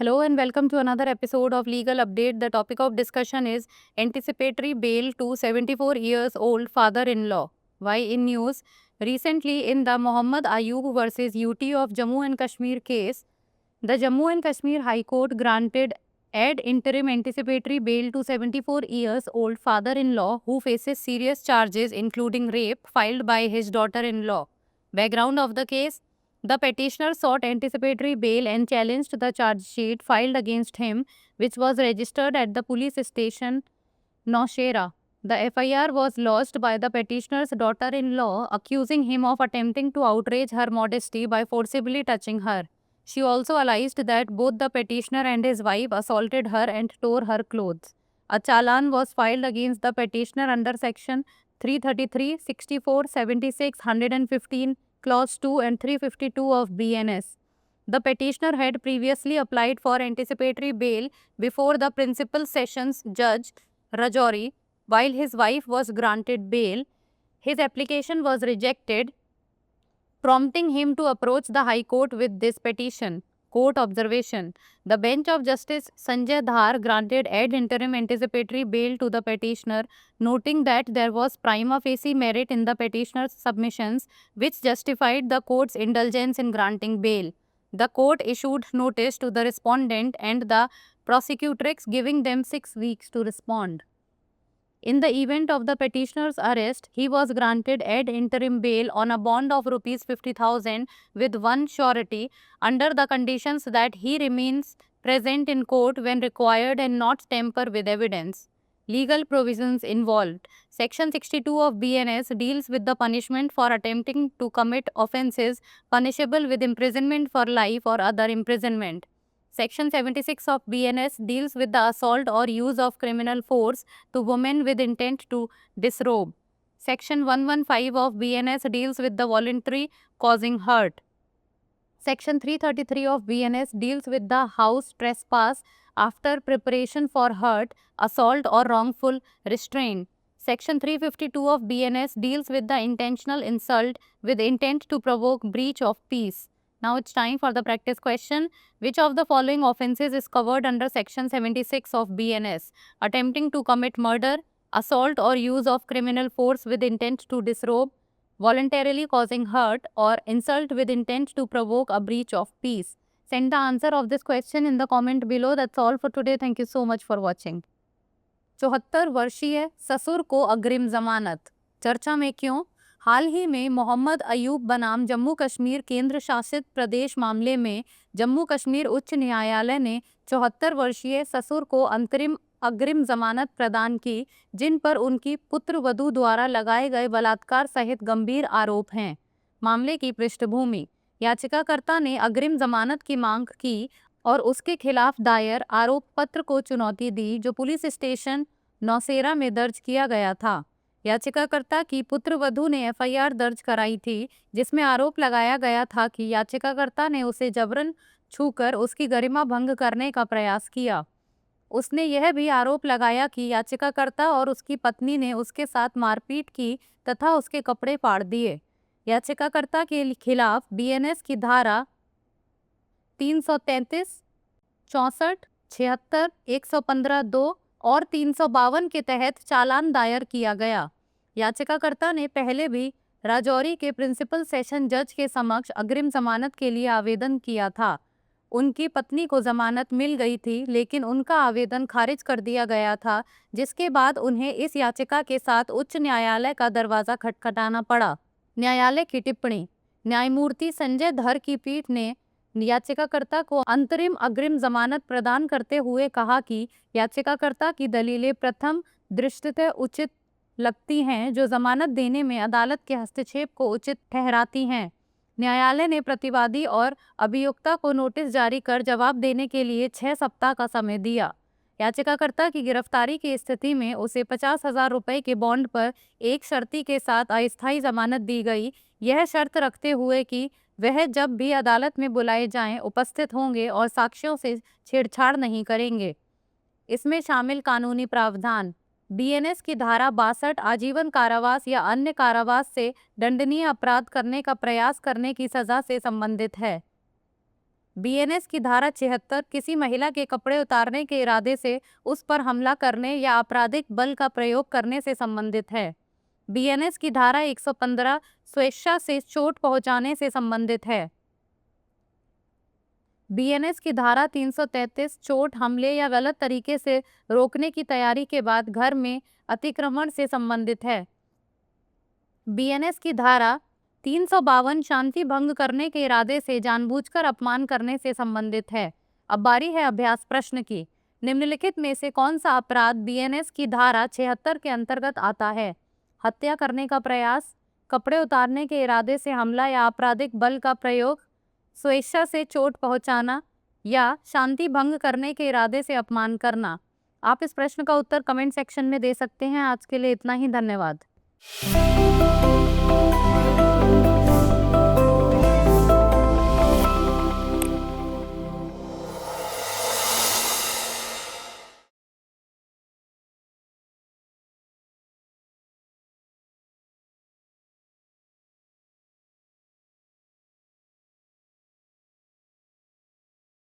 Hello and welcome to another episode of Legal Update. The topic of discussion is anticipatory bail to 74 years old father-in-law. Why in news? Recently in the Muhammad Ayub versus UT of Jammu and Kashmir case, the Jammu and Kashmir High Court granted ad interim anticipatory bail to 74 years old father-in-law who faces serious charges including rape filed by his daughter-in-law. Background of the case: the petitioner sought anticipatory bail and challenged the charge sheet filed against him, which was registered at the police station Naushera. The FIR was lodged by the petitioner's daughter-in-law, accusing him of attempting to outrage her modesty by forcibly touching her. She also alleged that both the petitioner and his wife assaulted her and tore her clothes. A challan was filed against the petitioner under Section 333, 64, 76, 115, Clause 2 and 352 of BNS. The petitioner had previously applied for anticipatory bail before the Principal Sessions Judge Rajouri, while his wife was granted bail. His application was rejected, prompting him to approach the High Court with this petition. Court observation: the bench of Justice Sanjay Dhar granted ad interim anticipatory bail to the petitioner, noting that there was prima facie merit in the petitioner's submissions, which justified the court's indulgence in granting bail. The court issued notice to the respondent and the prosecutrix, giving them 6 weeks to respond. In the event of the petitioner's arrest, he was granted ad interim bail on a bond of Rs 50,000 with one surety, under the conditions that he remains present in court when required and not tamper with evidence. Legal provisions involved. Section 62 of BNS deals with the punishment for attempting to commit offences punishable with imprisonment for life or other imprisonment. Section 76 of BNS deals with the assault or use of criminal force to women with intent to disrobe. Section 115 of BNS deals with the voluntary causing hurt. Section 333 of BNS deals with the house trespass after preparation for hurt, assault or wrongful restraint. Section 352 of BNS deals with the intentional insult with intent to provoke breach of peace. Now it's time for the practice question. Which of the following offences is covered under Section 76 of BNS? Attempting to commit murder, assault or use of criminal force with intent to disrobe, voluntarily causing hurt, or insult with intent to provoke a breach of peace? Send the answer of this question in the comment below. That's all for today. Thank you so much for watching. 74 वर्षीय ससुर को अग्रिम जमानत, चर्चा में क्यों? हाल ही में मोहम्मद अयूब बनाम जम्मू कश्मीर केंद्र शासित प्रदेश मामले में जम्मू कश्मीर उच्च न्यायालय ने 74 वर्षीय ससुर को अग्रिम जमानत प्रदान की, जिन पर उनकी पुत्रवधू द्वारा लगाए गए बलात्कार सहित गंभीर आरोप हैं। मामले की पृष्ठभूमि: याचिकाकर्ता ने अग्रिम जमानत की मांग की और उसके खिलाफ दायर आरोप पत्र को चुनौती दी, जो पुलिस स्टेशन नौशेरा में दर्ज किया गया था। याचिकाकर्ता की पुत्रवधू ने एफआईआर दर्ज कराई थी, जिसमें आरोप लगाया गया था कि याचिकाकर्ता ने उसे जबरन छूकर उसकी गरिमा भंग करने का प्रयास किया। उसने यह भी आरोप लगाया कि याचिकाकर्ता और उसकी पत्नी ने उसके साथ मारपीट की तथा उसके कपड़े फाड़ दिए। याचिकाकर्ता के खिलाफ बीएनएस की धारा 333, 64, 76, 115(2) और 352 के तहत चालान दायर किया गया। याचिकाकर्ता ने पहले भी राजौरी के प्रिंसिपल सेशन जज के समक्ष अग्रिम जमानत के लिए आवेदन किया था। उनकी पत्नी को जमानत मिल गई थी, लेकिन उनका आवेदन खारिज कर दिया गया था, जिसके बाद उन्हें इस याचिका के साथ उच्च न्यायालय का दरवाज़ा खटखटाना पड़ा। न्यायालय की टिप्पणी: न्यायमूर्ति संजय धर की पीठ ने याचिकाकर्ता को अंतरिम अग्रिम जमानत प्रदान करते हुए कहा कि याचिकाकर्ता की दलीलें प्रथम दृष्टया उचित लगती हैं, जो जमानत देने में अदालत के हस्तक्षेप को उचित ठहराती हैं। न्यायालय ने प्रतिवादी और अभियुक्ता को नोटिस जारी कर जवाब देने के लिए 6 सप्ताह का समय दिया। याचिकाकर्ता की गिरफ्तारी की स्थिति में उसे 50,000 रुपये के बॉन्ड पर एक शर्ती के साथ अस्थायी जमानत दी गई, यह शर्त रखते हुए कि वह जब भी अदालत में बुलाए जाएं उपस्थित होंगे और साक्ष्यों से छेड़छाड़ नहीं करेंगे। इसमें शामिल कानूनी प्रावधान: बीएनएस की धारा 62 आजीवन कारावास या अन्य कारावास से दंडनीय अपराध करने का प्रयास करने की सजा से संबंधित है। बीएनएस की धारा 76 किसी महिला के कपड़े उतारने के इरादे से उस पर हमला करने या आपराधिक बल का प्रयोग करने से संबंधित है। बीएनएस की धारा 115 स्वेच्छा से चोट पहुंचाने से संबंधित है। बीएनएस की धारा 333 चोट, हमले या गलत तरीके से रोकने की तैयारी के बाद घर में अतिक्रमण से संबंधित है। बीएनएस की धारा 352 शांति भंग करने के इरादे से जानबूझकर अपमान करने से संबंधित है। अब बारी है अभ्यास प्रश्न की। निम्नलिखित में से कौन सा अपराध बीएनएस की धारा 76 के अंतर्गत आता है? हत्या करने का प्रयास, कपड़े उतारने के इरादे से हमला या आपराधिक बल का प्रयोग, स्वेच्छा से चोट पहुंचाना या शांति भंग करने के इरादे से अपमान करना। आप इस प्रश्न का उत्तर कमेंट सेक्शन में दे सकते हैं। आज के लिए इतना ही, धन्यवाद।